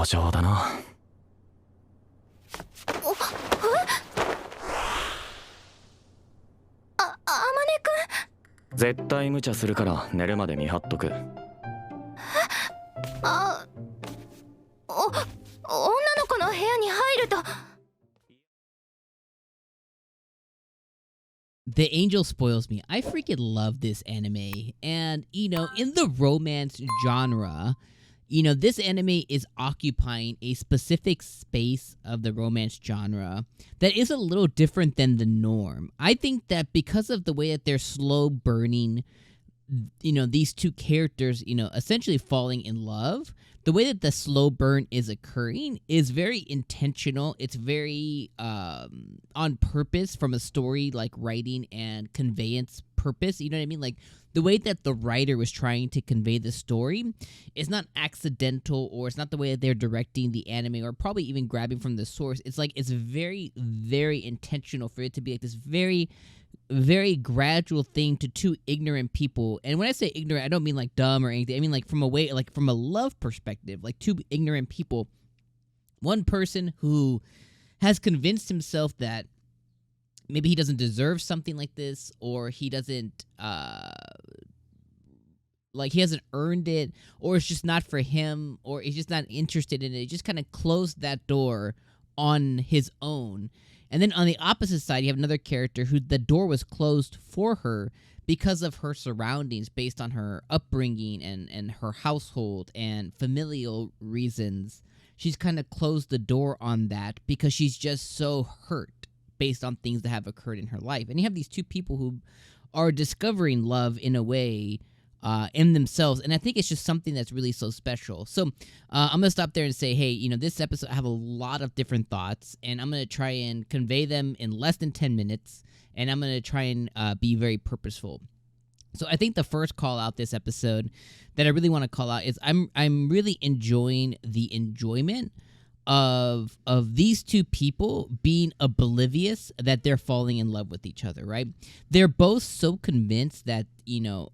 上々だな。あまねくん。絶対無茶するから寝るまで見張っとく。あ、女の子の部屋に入ると。The Angel spoils me. I freaking love this anime. And, in the romance genre, this anime is occupying a specific space of the romance genre that is a little different than the norm. I think that because of the way that they're slow burning, these two characters, essentially falling in love, the way that the slow burn is occurring is very intentional. It's very on purpose from a story like writing and conveyance purpose. You know what I mean? Like the way that the writer was trying to convey the story is not accidental, or it's not the way that they're directing the anime, or probably even grabbing from the source. It's like it's very, very intentional for it to be like this very, very gradual thing to two ignorant people. And when I say ignorant, I don't mean like dumb or anything. I mean like from a love perspective, like two ignorant people. One person who has convinced himself that maybe he doesn't deserve something like this, or he doesn't he hasn't earned it, or it's just not for him, or he's just not interested in it. He just kind of closed that door on his own. And then on the opposite side, you have another character who the door was closed for her because of her surroundings, based on her upbringing and her household and familial reasons. She's kind of closed the door on that because she's just so hurt based on things that have occurred in her life. And you have these two people who are discovering love in a way in themselves, and I think it's just something that's really so special. So I'm gonna stop there and say, hey, this episode I have a lot of different thoughts, and I'm gonna try and convey them in less than 10 minutes, and I'm gonna try and be very purposeful. So I think the first call out this episode that I really want to call out is I'm really enjoying the enjoyment of these two people being oblivious that they're falling in love with each other, right? They're both so convinced that,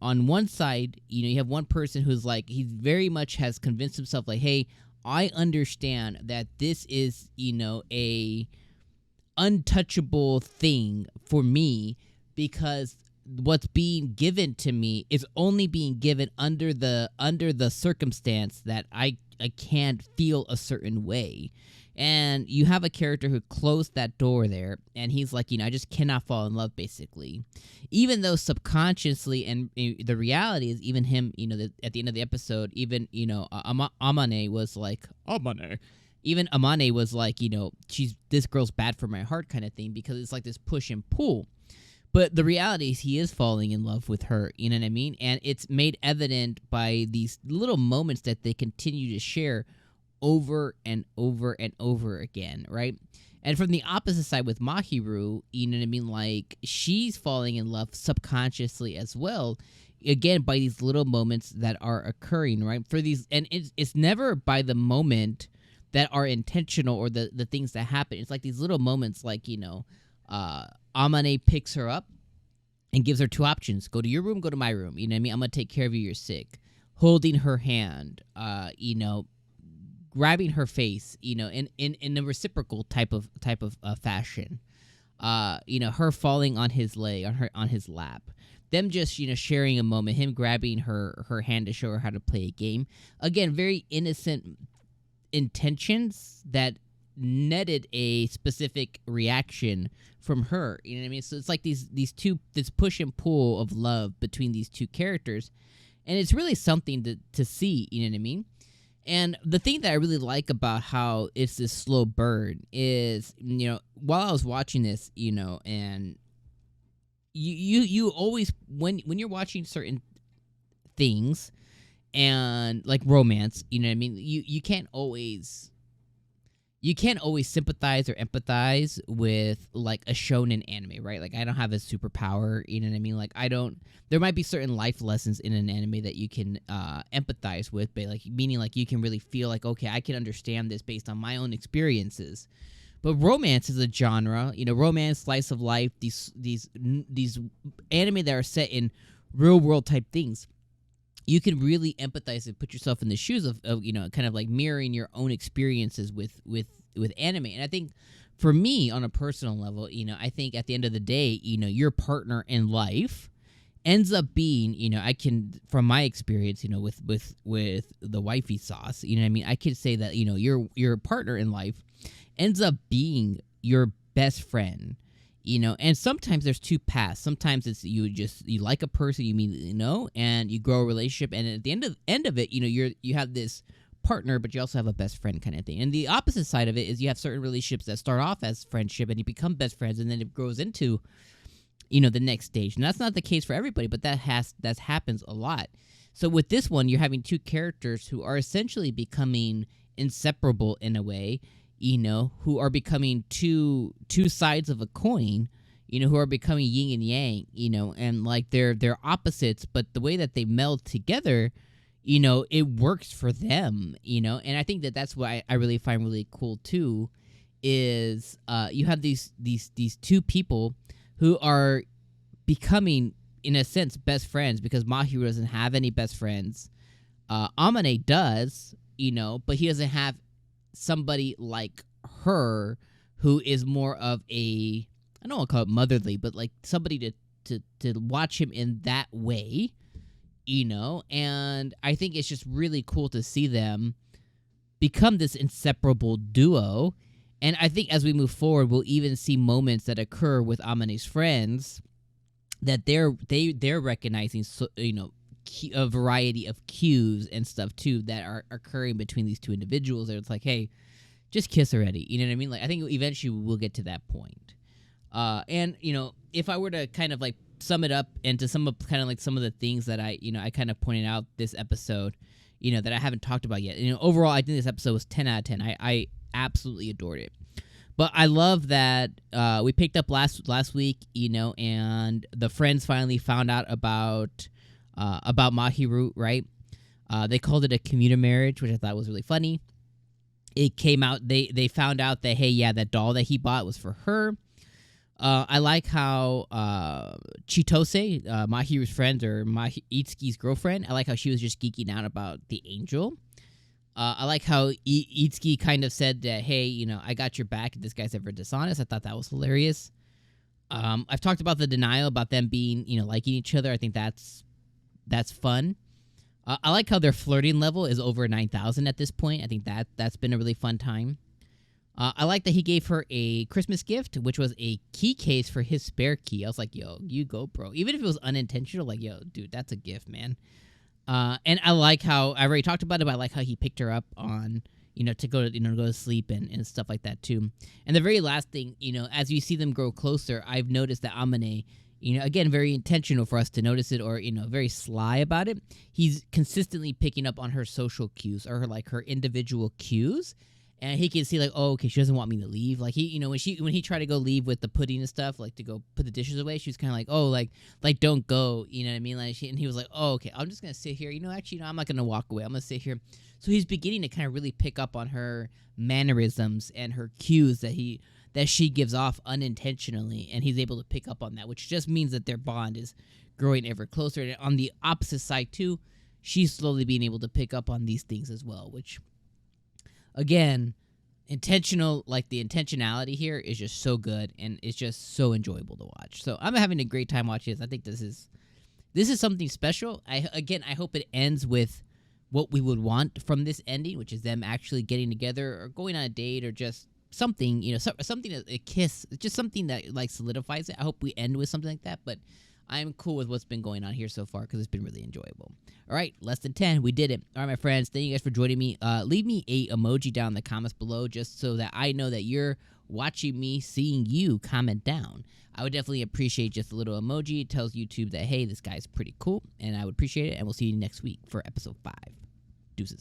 on one side, you have one person who's like, he very much has convinced himself like, hey, I understand that this is, a untouchable thing for me, because what's being given to me is only being given under the circumstance that I can't feel a certain way. And you have a character who closed that door there, and he's like, I just cannot fall in love, basically. Even though subconsciously, and the reality is, even him, at the end of the episode, even, Amane was like, Amane. Even Amane was like, this girl's bad for my heart kind of thing, because it's like this push and pull. But the reality is he is falling in love with her, you know what I mean? And it's made evident by these little moments that they continue to share over and over and over again, right? And from the opposite side with Mahiru, you know what I mean? Like, she's falling in love subconsciously as well, again, by these little moments that are occurring, right? And it's never by the moment that are intentional or the things that happen. It's like these little moments, like, Amane picks her up and gives her two options. Go to your room, go to my room. You know what I mean? I'm going to take care of you, you're sick. Holding her hand, grabbing her face, in a reciprocal type of fashion. Her falling on his leg, on his lap. Them just, sharing a moment, him grabbing her hand to show her how to play a game. Again, very innocent intentions that netted a specific reaction from her, you know what I mean? So it's like this push and pull of love between these two characters, and it's really something to see, you know what I mean? And the thing that I really like about how it's this slow burn is, while I was watching this, and you always, when you're watching certain things and like romance, you know what I mean? You can't always sympathize or empathize with like a shonen anime, right? Like, I don't have a superpower, you know what I mean? Like, there might be certain life lessons in an anime that you can empathize with, but like, meaning like you can really feel like, okay, I can understand this based on my own experiences. But romance is a genre, romance, slice of life, these anime that are set in real world type things. you can really empathize and put yourself in the shoes of kind of like mirroring your own experiences with anime. And I think for me, on a personal level, I think at the end of the day, your partner in life ends up being, I can, from my experience, with the wifey sauce, you know what I mean? I could say that, your partner in life ends up being your best friend, and sometimes there's two paths. Sometimes it's you like a person, you immediately know, and you grow a relationship, and at the end of it, you have this partner, but you also have a best friend kind of thing. And the opposite side of it is you have certain relationships that start off as friendship and you become best friends, and then it grows into the next stage. And that's not the case for everybody, but that happens a lot. So with this one, you're having two characters who are essentially becoming inseparable in a way, who are becoming two sides of a coin, who are becoming yin and yang, and like they're opposites, but the way that they meld together, it works for them, and I think that's what I really find really cool too, is you have these two people who are becoming, in a sense, best friends, because Mahiru doesn't have any best friends. Amane does, but he doesn't have somebody like her who is more of a, I don't want to call it motherly, but like somebody to watch him in that way, and I think it's just really cool to see them become this inseparable duo. And I think as we move forward, we'll even see moments that occur with Amane's friends that they're recognizing, a variety of cues and stuff too that are occurring between these two individuals. And it's like, hey, just kiss already. You know what I mean? Like, I think eventually we'll get to that point. And if I were to kind of like sum it up and to sum up kind of like some of the things that I kind of pointed out this episode, that I haven't talked about yet. Overall, I think this episode was 10 out of 10. I absolutely adored it. But I love that we picked up last week, and the friends finally found out about Mahiru, right? They called it a commuter marriage, which I thought was really funny. It came out, they found out that, hey, yeah, that doll that he bought was for her. I like how Chitose, Mahiru's friend, or 𝐒𝐡𝐚𝐧𝐬𝐭's girlfriend, I like how she was just geeking out about the angel. I like how 𝐒𝐡𝐚𝐧𝐬𝐭 kind of said that, hey, I got your back if this guy's ever dishonest. I thought that was hilarious. I've talked about the denial, about them being, liking each other. I think that's fun. I like how their flirting level is over 9,000 at this point. I think that's been a really fun time. I like that he gave her a Christmas gift, which was a key case for his spare key. I was like, yo, you go, bro. Even if it was unintentional, like, yo, dude, that's a gift, man. And I like how, I already talked about it, but I like how he picked her up on, to go to sleep and stuff like that too. And the very last thing, as you see them grow closer, I've noticed that Amane, again, very intentional for us to notice it, or, very sly about it. He's consistently picking up on her social cues, or her individual cues. And he can see, like, oh, okay, she doesn't want me to leave. Like, he, when he tried to go leave with the pudding and stuff, like, to go put the dishes away, she was kind of like, oh, like, don't go, you know what I mean? Like, and he was like, oh, okay, I'm just going to sit here. Actually, I'm not going to walk away. I'm going to sit here. So he's beginning to kind of really pick up on her mannerisms and her cues that she gives off unintentionally, and he's able to pick up on that, which just means that their bond is growing ever closer. And on the opposite side, too, she's slowly being able to pick up on these things as well, which, again, intentional, like the intentionality here is just so good, and it's just so enjoyable to watch. So I'm having a great time watching this. I think this is something special. I hope it ends with what we would want from this ending, which is them actually getting together or going on a date, or just something, something, a kiss, just something that like solidifies it. I hope we end with something like that, but I'm cool with what's been going on here so far because it's been really enjoyable. All right, less than 10. We did it. All right, my friends. Thank you guys for joining me. Leave me a emoji down in the comments below just so that I know that you're watching me, seeing you comment down. I would definitely appreciate just a little emoji. It tells YouTube that, hey, this guy's pretty cool, and I would appreciate it. And we'll see you next week for episode 5. Deuces.